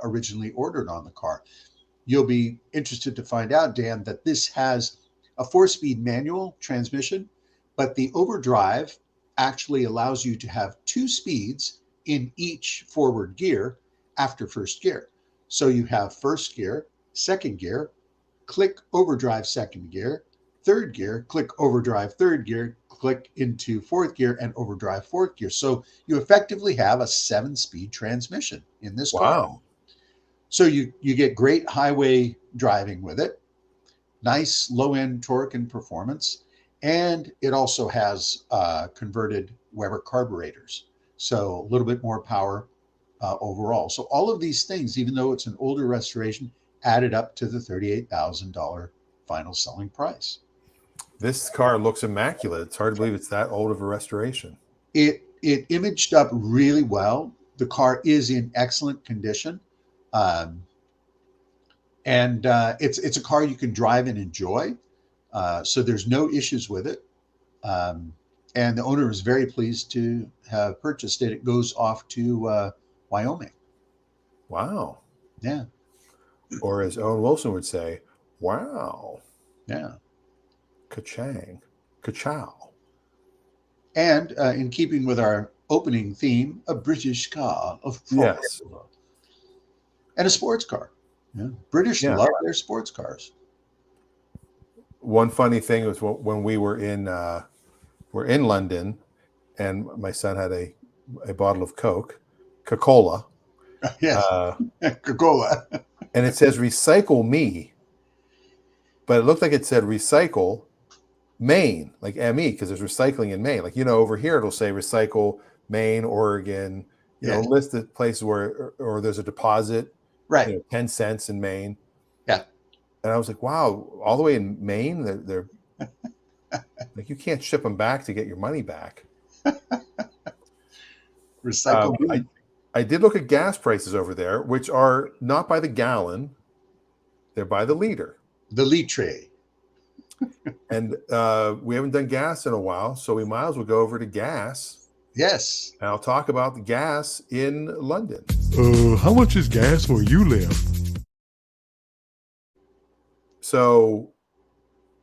originally ordered on the car. You'll be interested to find out, Dan, that this has a 4-speed manual transmission, but the overdrive actually allows you to have 2 speeds in each forward gear after first gear. So you have first gear, second gear, click overdrive second gear, third gear, click overdrive third gear, click into fourth gear and overdrive fourth gear. So you effectively have a 7-speed transmission in this car. Wow. So you get great highway driving with it, nice low-end torque and performance, and it also has converted Weber carburetors. So a little bit more power overall. So all of these things, even though it's an older restoration, added up to the $38,000 final selling price. This car looks immaculate. It's hard to believe it's that old of a restoration. It imaged up really well. The car is in excellent condition. And it's a car you can drive and enjoy. So there's no issues with it. And the owner is very pleased to have purchased it. It goes off to Wyoming. Wow. Yeah. Or as Owen Wilson would say, wow. Yeah. Ka-chang. Ka-chow. And in keeping with our opening theme, a British car. Yes. And a sports car. Yeah. British love their sports cars. One funny thing was when we were in London, and my son had a bottle of Coca-Cola. Yes, Coca-Cola. And it says recycle me, but it looked like it said recycle Maine, like ME, because there's recycling in Maine. Like, over here it'll say recycle Maine, Oregon, list of places where or there's a deposit, right? 10 cents in Maine. Yeah. And I was like, wow, all the way in Maine, they're like, you can't ship them back to get your money back. Recycle. I did look at gas prices over there, which are not by the gallon, they're by the liter. The litre. And we haven't done gas in a while, so we might as well go over to gas Yes. And I'll talk about the gas in London. How much is gas where you live? So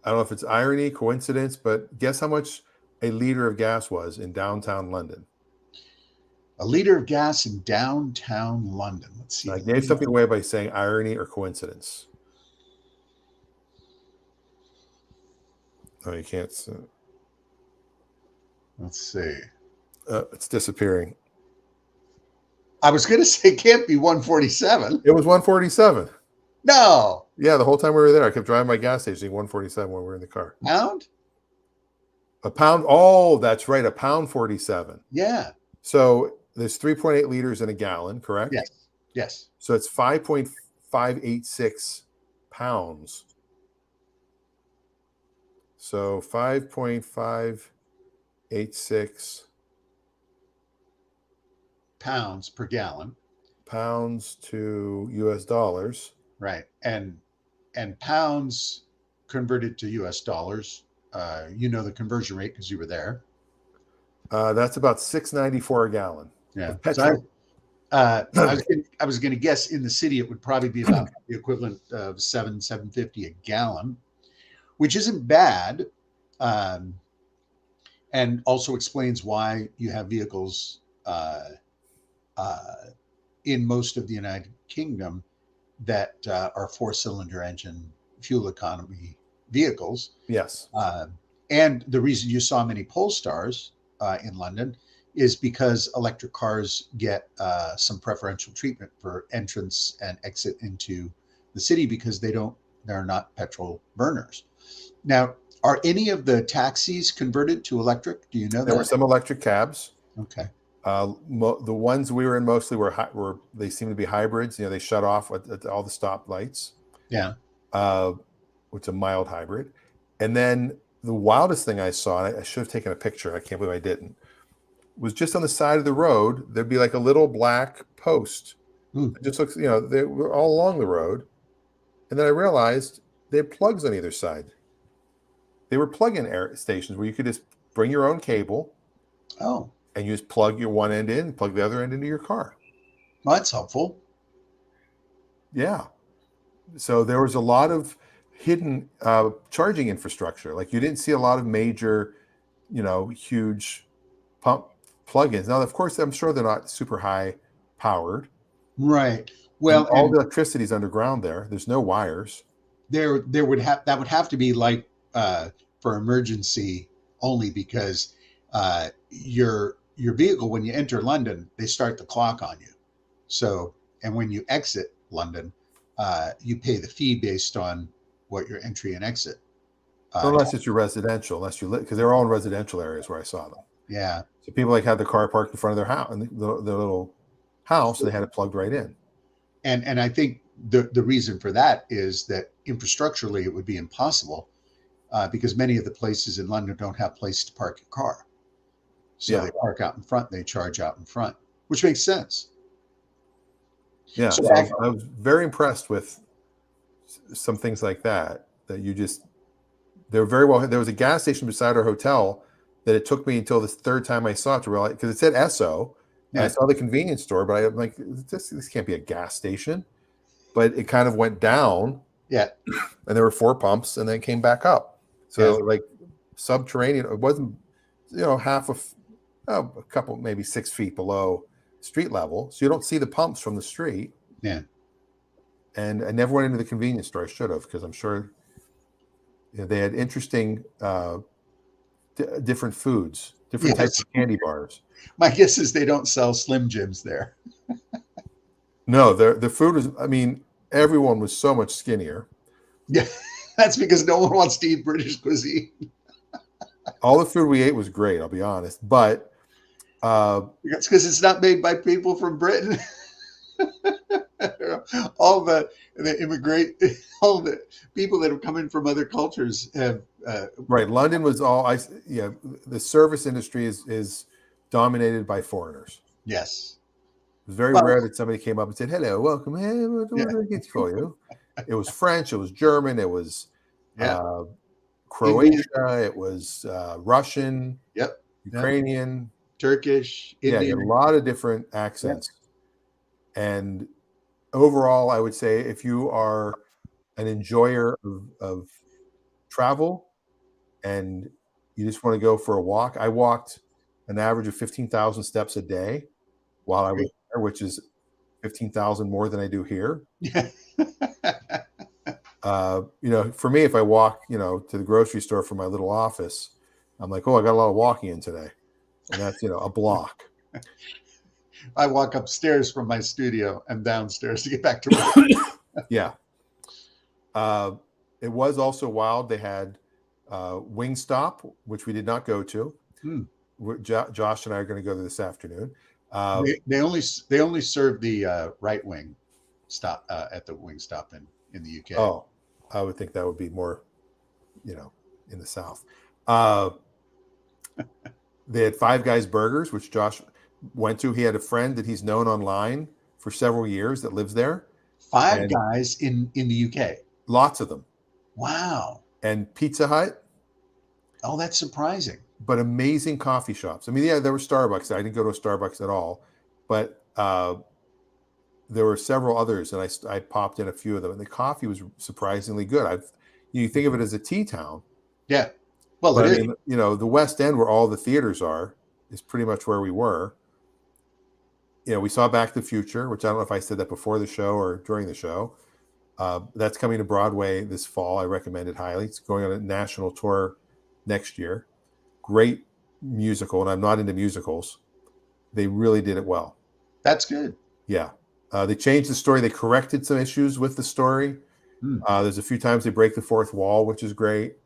I don't know if it's irony, coincidence, but guess how much a liter of gas was in downtown London? A liter of gas in downtown London. Let's see. I gave something away by saying irony or coincidence. Oh, you can't. Let's see. It's disappearing. I was going to say it can't be 147. It was 147. No. Yeah, the whole time we were there, I kept driving my gas station saying 147 when we were in the car. Pound? A pound. Oh, that's right. £1.47. Yeah. So there's 3.8 liters in a gallon, correct? Yes. Yes. So it's 5.586 pounds. So 5.586 pounds per gallon. Pounds to US dollars. Right. And pounds converted to US dollars. You know the conversion rate because you were there. That's about $6.94 a gallon. Yeah. Petrol. I was going to guess in the city it would probably be about the equivalent of $7.50 a gallon, which isn't bad, and also explains why you have vehicles in most of the United Kingdom that are 4-cylinder engine fuel economy vehicles. Yes. And the reason you saw many Polestars in London is because electric cars get some preferential treatment for entrance and exit into the city because they're not petrol burners. Now, are any of the taxis converted to electric? Do you know that? There were some electric cabs. Okay. The ones we were in mostly were they seem to be hybrids. You know, they shut off at all the stop lights. Yeah. Which is a mild hybrid. And then the wildest thing I saw, and I should have taken a picture, I can't believe I didn't, was just on the side of the road, there'd be like a little black post. It just looks, they were all along the road. And then I realized they had plugs on either side. They were plug-in air stations where you could just bring your own cable. Oh. And you just plug your one end in, plug the other end into your car. Well, that's helpful. Yeah. So there was a lot of hidden charging infrastructure. Like you didn't see a lot of major, huge pump plugins. Now, of course, I'm sure they're not super high powered. Right. Well, all the electricity is underground there. There's no wires. There would have to be light for emergency only because your vehicle, when you enter London, they start the clock on you. So, and when you exit London, you pay the fee based on what your entry and exit. Unless it's your residential, unless you live, because they're all in residential areas where I saw them. Yeah. So people had their car parked in front of their house, and the little house, they had it plugged right in. And I think the reason for that is that infrastructurally it would be impossible because many of the places in London don't have place to park your car. So they park out in front, they charge out in front, which makes sense. Yeah, so I was very impressed with some things like that they're very well. There was a gas station beside our hotel that it took me until the third time I saw it to realize, because it said Esso, and I saw the convenience store, but I'm like, this can't be a gas station. But it kind of went down. Yeah. And there were 4 pumps and then came back up. So like subterranean, it wasn't, half of a couple, maybe 6 feet below street level. So you don't see the pumps from the street. Yeah. And I never went into the convenience store. I should have, because I'm sure they had interesting different foods, different types of candy bars. My guess is they don't sell Slim Jims there. No, the food was, everyone was so much skinnier. Yeah, that's because no one wants to eat British cuisine. All the food we ate was great, I'll be honest. But it's because it's not made by people from Britain. all the people that have come in from other cultures have right. London was all the service industry is dominated by foreigners. Yes. It was very rare that somebody came up and said, "Hello, welcome. Hey, what do I get for you?" It was French, it was German, it was Croatia, it was Russian, Yep. Ukrainian, Turkish, Yeah, you Indian. had a lot of different accents. And overall, I would say if you are an enjoyer of travel and you just want to go for a walk, I walked an average of 15,000 steps a day while I was there, which is 15,000 more than I do here. Yeah. For me, if I walk, to the grocery store from my little office, I'm like, oh, I got a lot of walking in today. And that's, a block. I walk upstairs from my studio and downstairs to get back to work. Yeah. It was also wild. They had Wingstop, which we did not go to. Josh and I are going to go there this afternoon. They only serve the right wing stop at the Wingstop in the UK. Oh, I would think that would be more, in the South. They had Five Guys Burgers, which Josh went to. He had a friend that he's known online for several years that lives there. Five Guys in the UK. Lots of them. Wow. And Pizza Hut. Oh, that's surprising. But amazing coffee shops. I mean, yeah, there were Starbucks. I didn't go to a Starbucks at all, but there were several others, and I popped in a few of them, and the coffee was surprisingly good. You think of it as a tea town. Yeah. Well, but it I mean, the West End, where all the theaters are, is pretty much where we were. We saw Back to the Future, which I don't know if I said that before the show or during the show. That's coming to Broadway this fall. I recommend it highly. It's going on a national tour next year. Great musical, and I'm not into musicals. They really did it well. That's good. Yeah. They changed the story. They corrected some issues with the story. There's a few times they break the fourth wall, which is great.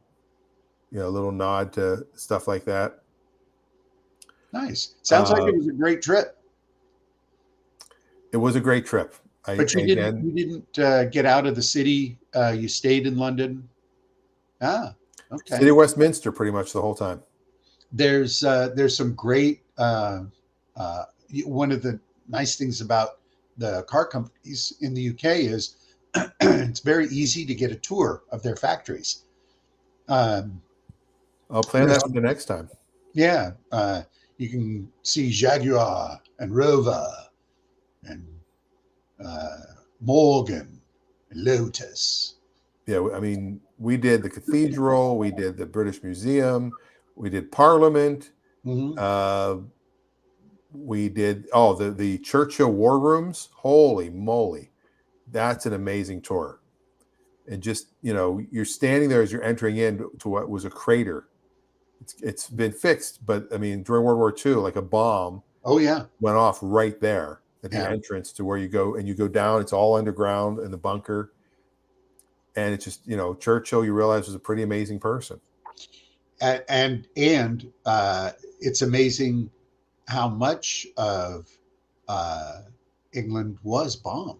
A little nod to stuff like that. Nice. Sounds like it was a great trip. It was a great trip. But you didn't get out of the city. You stayed in London. Ah, okay. City of Westminster pretty much the whole time. There's some great. One of the nice things about the car companies in the UK is it's very easy to get a tour of their factories. I'll plan that for the next time. Yeah, you can see Jaguar and Rover and Morgan and Lotus. Yeah, I mean, we did the Cathedral, we did the British Museum, we did Parliament. Mm-hmm. We did the Churchill War Rooms. Holy moly, that's an amazing tour. And just you're standing there as you're entering in to what was a crater. It's been fixed, but I mean during World War II, like a bomb. Oh yeah, went off right there at the entrance to where you go, and you go down. It's all underground in the bunker, and it's just Churchill. You realize was a pretty amazing person. And it's amazing how much of England was bombed.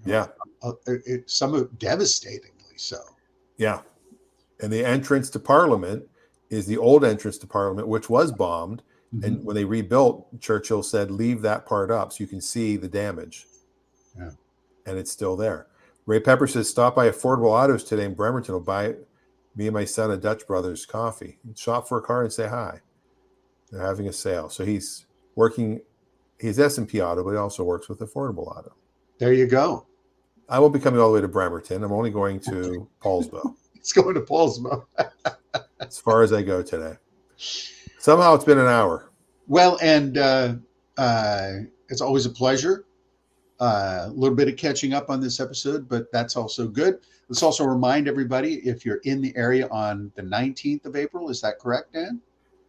Yeah, some of it devastatingly so. Yeah, and the entrance to Parliament is the old entrance to Parliament, which was bombed. Mm-hmm. And when they rebuilt, Churchill said, "Leave that part up so you can see the damage." Yeah, and it's still there. Ray Pepper says, "Stop by Affordable Autos today in Bremerton. We'll buy me and my son a Dutch Brothers coffee. Shop for a car and say hi. They're having a sale." So he's working. He's S&P Auto, but he also works with Affordable Auto. There you go. I won't be coming all the way to Bremerton. I'm only going to Paulsbo. It's going to Paulsbo. As far as I go today. Somehow it's been an hour. Well, and it's always a pleasure. A little bit of catching up on this episode, but that's also good. Let's also remind everybody, if you're in the area on the 19th of April, is that correct, Dan?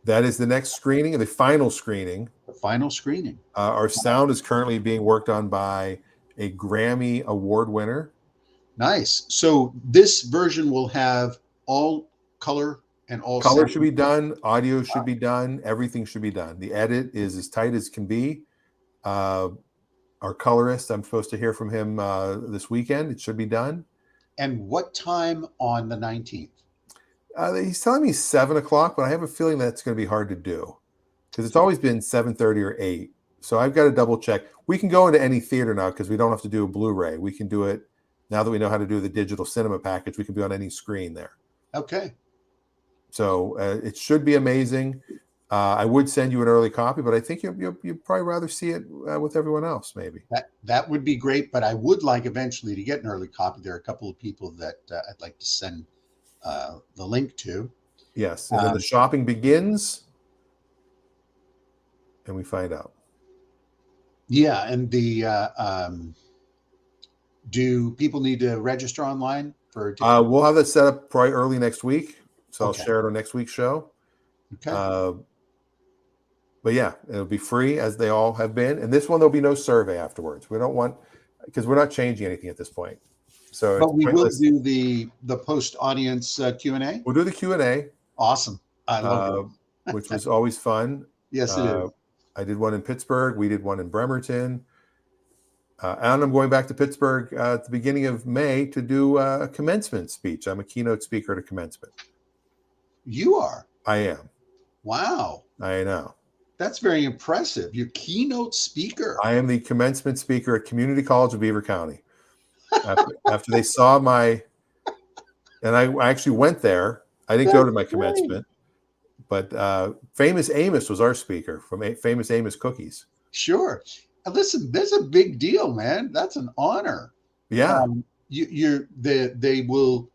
That is the next screening, the final screening. The final screening. Our sound is currently being worked on by a Grammy Award winner. Nice. So this version will have all color and all color sound. Should be done. Audio should be done. Everything should be done. The edit is as tight as can be. Our colorist, I'm supposed to hear from him this weekend. It should be done. And what time on the 19th? He's telling me 7:00, but I have a feeling that's going to be hard to do because it's always been 7:30 or 8. So I've got to double check. We can go into any theater now because we don't have to do a Blu-ray. We can do it now that we know how to do the digital cinema package. We can be on any screen there. Okay. So it should be amazing. I would send you an early copy, but I think you'd probably rather see it with everyone else, maybe. That would be great, but I would like eventually to get an early copy. There are a couple of people that I'd like to send the link to. Yes, and then the shopping begins, and we find out. Yeah, and do people need to register online for a ticket? We'll have that set up probably early next week, so Okay. I'll share it on next week's show. Okay. But yeah, it'll be free as they all have been. And this one, there'll be no survey afterwards. We don't want, because we're not changing anything at this point. So, but we will do the post audience Q&A. We'll do the Q&A. Awesome. I love it. Which was always fun. Yes, it is. I did one in Pittsburgh. We did one in Bremerton. And I'm going back to Pittsburgh at the beginning of May to do a commencement speech. I'm a keynote speaker at a commencement. You are? I am. Wow. I know. That's very impressive. You're keynote speaker. I am the commencement speaker at Community College of Beaver County. After they saw my, and I actually went there. I didn't go to my commencement, but Famous Amos was our speaker from Famous Amos Cookies. Sure. Listen, there's a big deal, man. That's an honor. Yeah. They will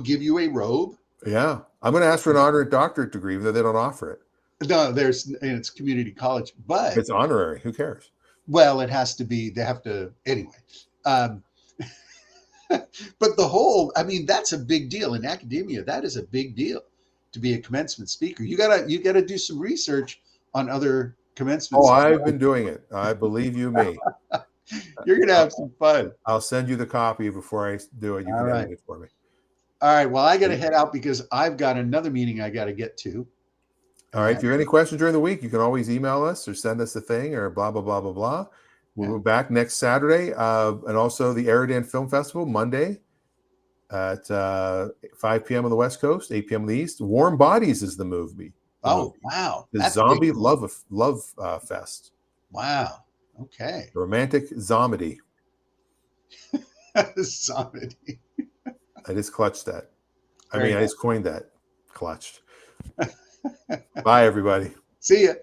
give you a robe. Yeah. I'm going to ask for an honorary doctorate degree, even though they don't offer it. No, it's community college, but it's honorary. Who cares? Well, it has to be. They have to anyway. But that's a big deal in academia. That is a big deal to be a commencement speaker. You gotta do some research on other commencement. I've been doing it. I believe you me. You're gonna have some fun. I'll send you the copy before I do it. You can edit it for me. All right. Well, I got to head out because I've got another meeting I got to get to. All right. If you have any questions during the week, you can always email us or send us a thing or blah, blah, blah, blah, blah. We'll be back next Saturday. And also the Eridan Film Festival, Monday at 5 p.m. on the West Coast, 8 p.m. on the East. Warm Bodies is the movie. Wow. The Zombie Love Fest. Wow. Okay. The romantic zomedy. Zomedy. I just clutched that. I just coined that. Clutched. Bye, everybody. See ya.